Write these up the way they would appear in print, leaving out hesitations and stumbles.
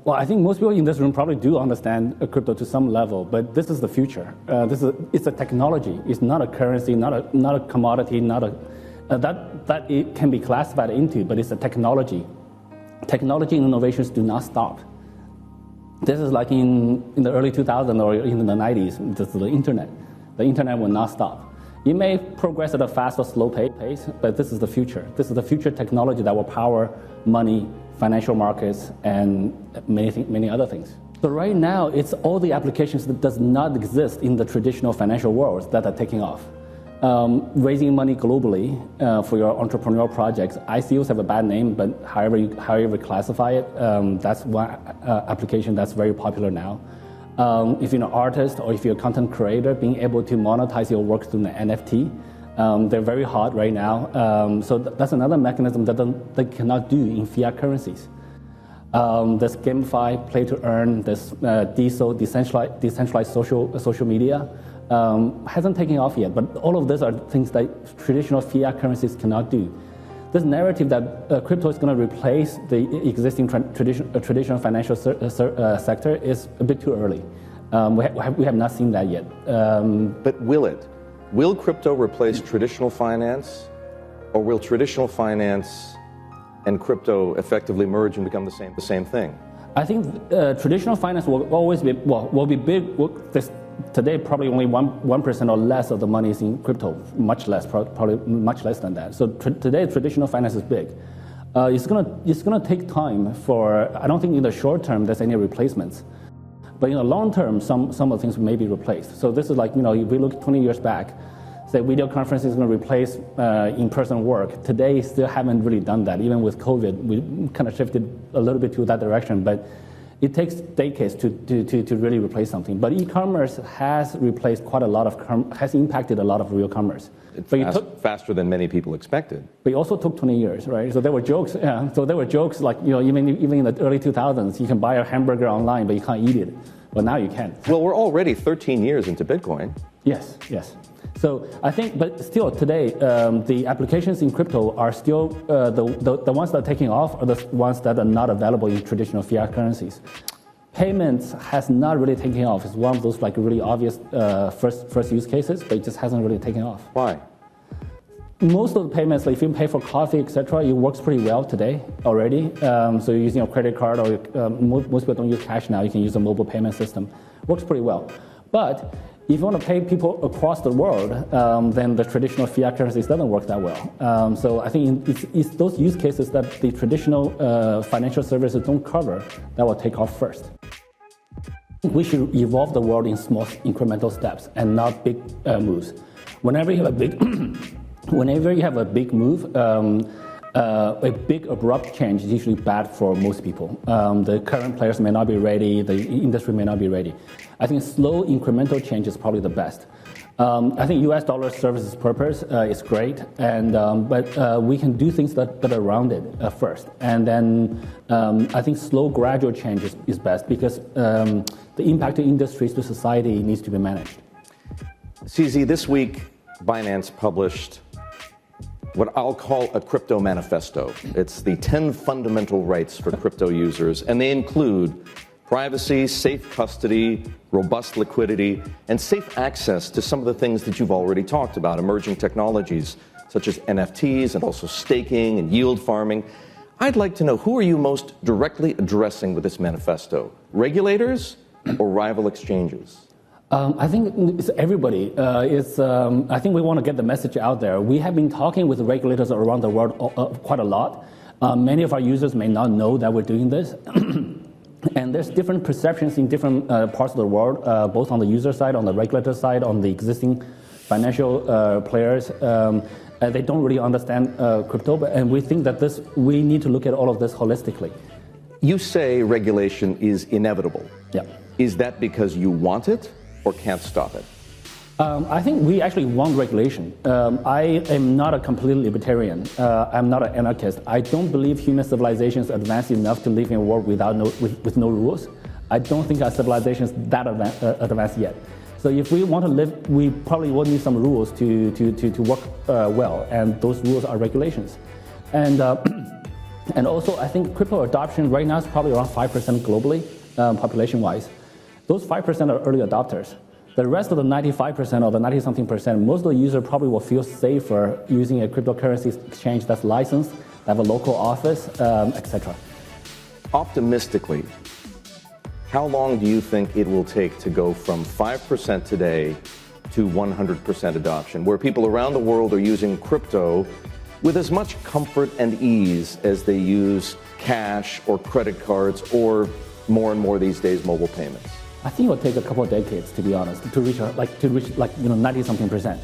Well, I think most people in this room probably do understand crypto to some level, but this is the future. It's a technology. It's not a currency, not a commodity, that it can be classified into, but it's a technology. Technology innovations do not stop. This is like in the early 2000s or in the 90s, this is the internet. The internet will not stop. It may progress at a fast or slow pace, but this is the future. This is the future technology that will power money, financial markets, and many other things. So right now, it's all the applications that does not exist in the traditional financial world that are taking off. Raising money globally for your entrepreneurial projects. ICOs have a bad name, but however you classify it, that's one application that's very popular now. If you're an artist or if you're a content creator, being able to monetize your work through an NFT, they're very hot right now. So that's another mechanism that they cannot do in fiat currencies. There's GameFi, play to earn, there's decentralized social media. Hasn't taken off yet, but all of these are things that traditional fiat currencies cannot do. This narrative that crypto is going to replace the existing traditional financial sector is a bit too early. We have not seen that yet. But will it? Will crypto replace traditional finance, or will traditional finance and crypto effectively merge and become the same thing? I think traditional finance will always be, will be big. Today, probably only 1% or less of the money is in crypto, much less, probably much less than that. So today, traditional finance is big. It's gonna take time for, I don't think in the short term there's any replacements. But in the long term, some of the things may be replaced. So this is like, if we look 20 years back, say video conferencing is going to replace in-person work. Today, still haven't really done that. Even with COVID, we kind of shifted a little bit to that direction. But it takes decades to really replace something. But e-commerce has replaced quite a lot has impacted a lot of real commerce. It's faster than many people expected. But it also took 20 years, right? So there were jokes. Yeah. So there were jokes like, even in the early 2000s, you can buy a hamburger online, but you can't eat it. But now you can. Well, we're already 13 years into Bitcoin. Yes. So I think, but still today, the applications in crypto are still the ones that are taking off are the ones that are not available in traditional fiat currencies. Payments has not really taken off. It's one of those like really obvious first use cases, but it just hasn't really taken off. Why? Most of the payments, like if you pay for coffee, etc., it works pretty well today already. So you're using a credit card, or most people don't use cash now. You can use a mobile payment system. Works pretty well. But if you want to pay people across the world, then the traditional fiat currencies doesn't work that well. So I think it's those use cases that the traditional financial services don't cover that will take off first. We should evolve the world in small incremental steps and not big moves. Whenever you have a big move, a big abrupt change is usually bad for most people. The current players may not be ready, the industry may not be ready. I think slow incremental change is probably the best. I think US dollar serves its purpose, is great, but we can do things that are around it first. And then I think slow gradual change is best because the impact to industries, to society needs to be managed. CZ, this week Binance published what I'll call a crypto manifesto. It's the 10 fundamental rights for crypto users, and they include privacy, safe custody, robust liquidity, and safe access to some of the things that you've already talked about, emerging technologies such as NFTs and also staking and yield farming. I'd like to know, who are you most directly addressing with this manifesto? Regulators or rival exchanges? I think it's everybody. I think we want to get the message out there. We have been talking with regulators around the world quite a lot. Many of our users may not know that we're doing this. And there's different perceptions in different parts of the world, both on the user side, on the regulator side, on the existing financial players. They don't really understand crypto, and we think that we need to look at all of this holistically. You say regulation is inevitable. Yeah. Is that because you want it or can't stop it? I think we actually want regulation. I am not a complete libertarian. I'm not an anarchist. I don't believe human civilization is advanced enough to live in a world with no rules. I don't think our civilization is that advanced yet. So if we want to live, we probably will need some rules to work well, and those rules are regulations. And And also, I think crypto adoption right now is probably around 5% globally, population-wise. Those 5% are early adopters. The rest of the 95% or the 90-something percent, most of the users probably will feel safer using a cryptocurrency exchange that's licensed, that have a local office, etc. Optimistically, how long do you think it will take to go from 5% today to 100% adoption, where people around the world are using crypto with as much comfort and ease as they use cash or credit cards or more and more these days mobile payments? I think it will take a couple of decades, to be honest, to reach 90-something percent.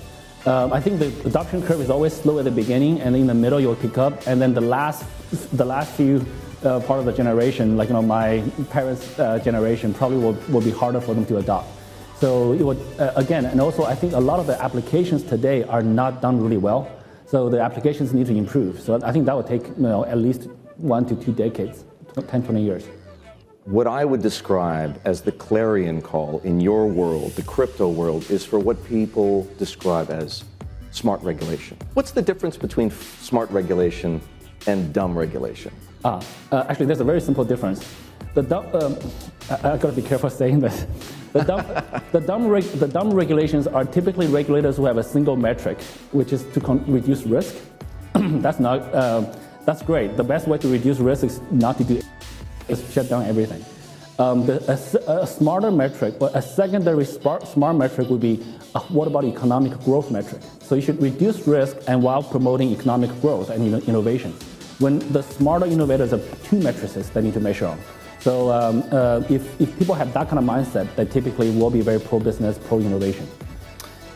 I think the adoption curve is always slow at the beginning, and in the middle you'll pick up, and then the last few part of the generation, like my parents' generation, probably will be harder for them to adopt. So it would again, and also I think a lot of the applications today are not done really well. So the applications need to improve. So I think that would take at least 1 to 2 decades, 10, 20 years. What I would describe as the clarion call in your world, the crypto world, is for what people describe as smart regulation. What's the difference between smart regulation and dumb regulation? Actually, there's a very simple difference. I've got to be careful saying this. The dumb regulations are typically regulators who have a single metric, which is to reduce risk. That's great. The best way to reduce risk is not to do is shut down everything. A smarter metric, or a secondary smart metric would be what about economic growth metric? So you should reduce risk and while promoting economic growth and innovation. When the smarter innovators have 2 matrices they need to measure on. So if people have that kind of mindset, they typically will be very pro-business, pro-innovation.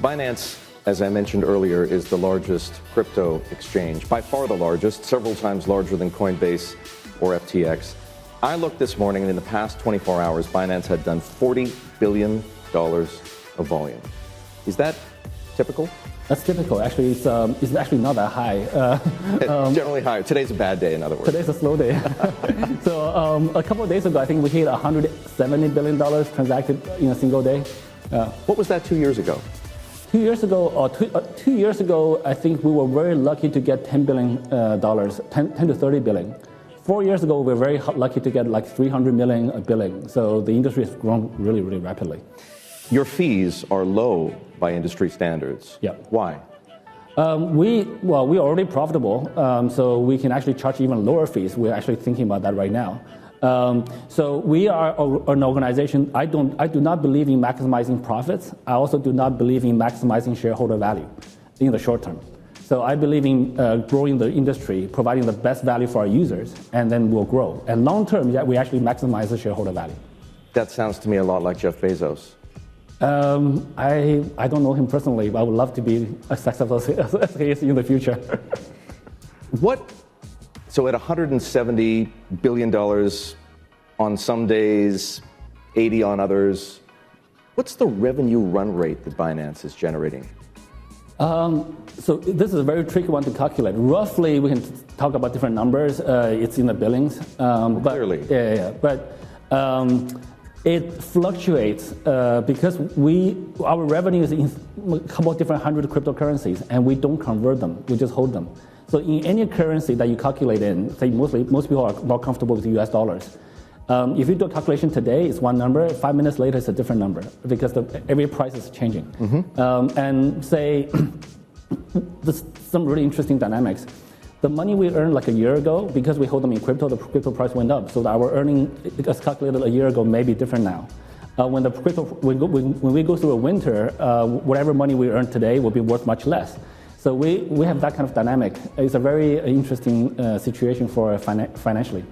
Binance, as I mentioned earlier, is the largest crypto exchange, by far the largest, several times larger than Coinbase or FTX. I looked this morning, and in the past 24 hours, Binance had done $40 billion of volume. Is that typical? That's typical. Actually, it's actually not that high. Generally higher. Today's a bad day, in other words. Today's a slow day. So a couple of days ago, I think we hit $170 billion transacted in a single day. What was that 2 years ago? 2 years ago, 2 years ago, I think we were very lucky to get $10 billion, 10 to 30 billion. 4 years ago, we were very lucky to get like 300 million billing. So the industry has grown really, really rapidly. Your fees are low by industry standards. Yeah. Why? We are already profitable, so we can actually charge even lower fees. We're actually thinking about that right now. So we are an organization. I do not believe in maximizing profits. I also do not believe in maximizing shareholder value in the short term. So I believe in growing the industry, providing the best value for our users, and then we'll grow. And long term, we actually maximize the shareholder value. That sounds to me a lot like Jeff Bezos. I don't know him personally, but I would love to be as successful as he is in the future. So at $170 billion on some days, 80 on others, what's the revenue run rate that Binance is generating? So this is a very tricky one to calculate. Roughly, we can talk about different numbers. It's in the billings. Clearly. Yeah. But it fluctuates because our revenue is in a couple of different 100 cryptocurrencies, and we don't convert them. We just hold them. So in any currency that you calculate in, say most people are more comfortable with US dollars. If you do a calculation today, it's one number. 5 minutes later, it's a different number because every price is changing. Mm-hmm. And say, there's some really interesting dynamics. The money we earned like a year ago, because we hold them in crypto, the crypto price went up. So our earning, as calculated a year ago, may be different now. When we go through a winter, whatever money we earn today will be worth much less. So we have that kind of dynamic. It's a very interesting situation for financially.